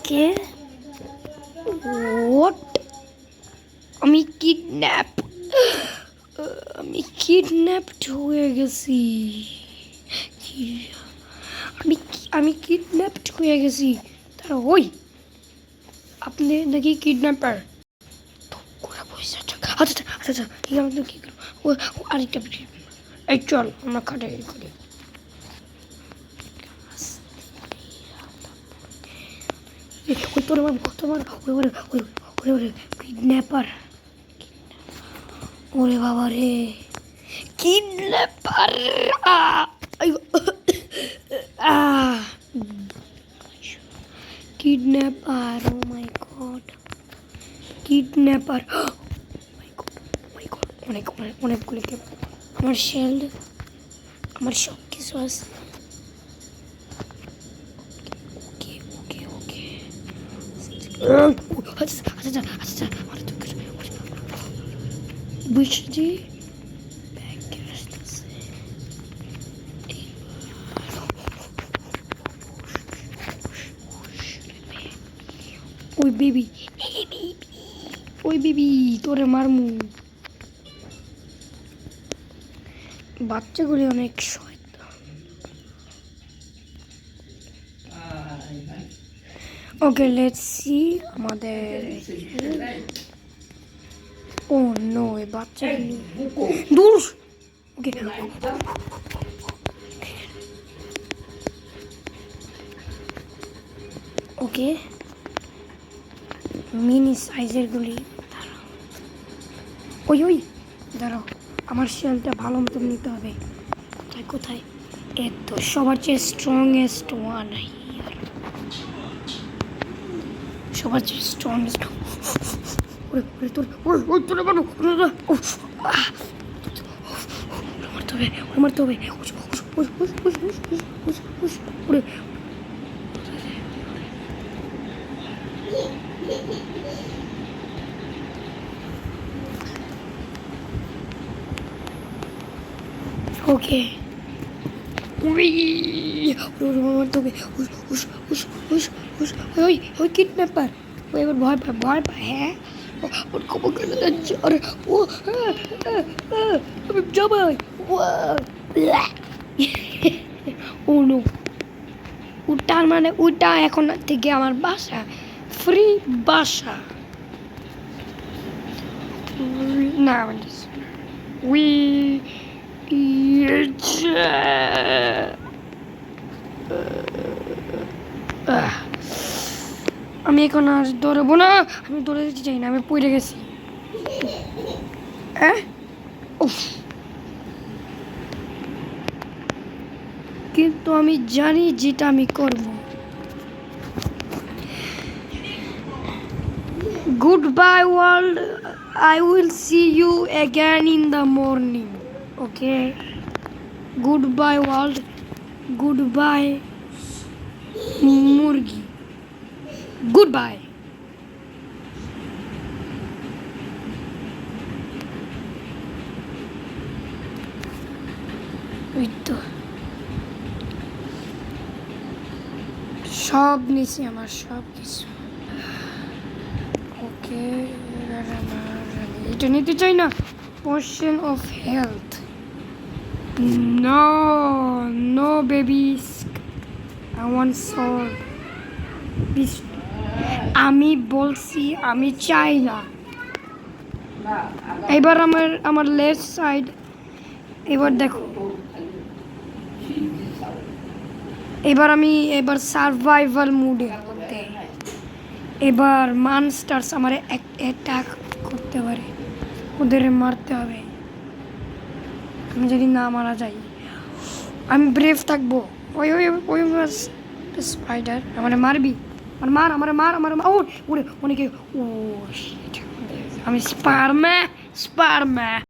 কে what আমি kidnapped হয়ে গেছি আমি কিডন্যাপড হয়ে গেছি তারা ওই আপনি নাকি কিডন্যাপার আচ্ছা আচ্ছা আচ্ছা ঠিক আছে কি করবো আরেকটা এই চল আমরা খাটাই করি কিডন্যাপার ওরে বাবা রে কিডন্যাপার কিডন্যাপার ও মাই গড কিডন্যাপার অনেকগুলো আমার শেল্ড আমার সব কিছু আছে আচ্ছা বুঝছি ওই বেবি তোরে মারমু বাচ্চাগুলি অনেক শয়তান ওকে লেটস সি আমাদের ও নো এই বাচ্চাগুলি দূর ওকে ওকে মিনি সাইজের গুলি ওই দাঁড়াও আমার শেলটা ভালো মতো নিতে হবে কোথায় এত সবার চেয়ে স্ট্রংগেস্ট ওয়ান সবার চেয়ে স্ট্রংগেস্ট মারতে হবে ওকে ওই কিডন্যাপার ও এবার ভয় পায় হ্যাঁ ওর খবর গেলে যাচ্ছে আর ও আমি যাবাই ও নো ওটার মানে ওটা এখন থেকে আমার বাসা ফ্রি বাসা না উই আমি এখন আর দৌড়াবো না আমি দৌড়ে যেতে চাই না আমি পড়ে গেছি হ্যাঁ কিন্তু আমি জানি যেটা আমি করব Goodbye world I will see you again in the morning okay goodbye world goodbye মুরগি goodbye ওই তো সব নিছি আমার সব কিছু ওকে এটা নিতে চাই না portion of health no babies I want solve আমি বলছি আমি চাই না এবার আমার লেফট সাইড এবার দেখো এবার সার্ভাইভাল মুডে এবার মনস্টারস আমার অ্যাটাক করতে পারে ওদের মারতে হবে আমি যদি না মারা যাই আমি ব্রেভ থাকবো ওই স্পাইডার আমার মারবি আমার ও ওরে অনেকে ও আমি স্পারম্যান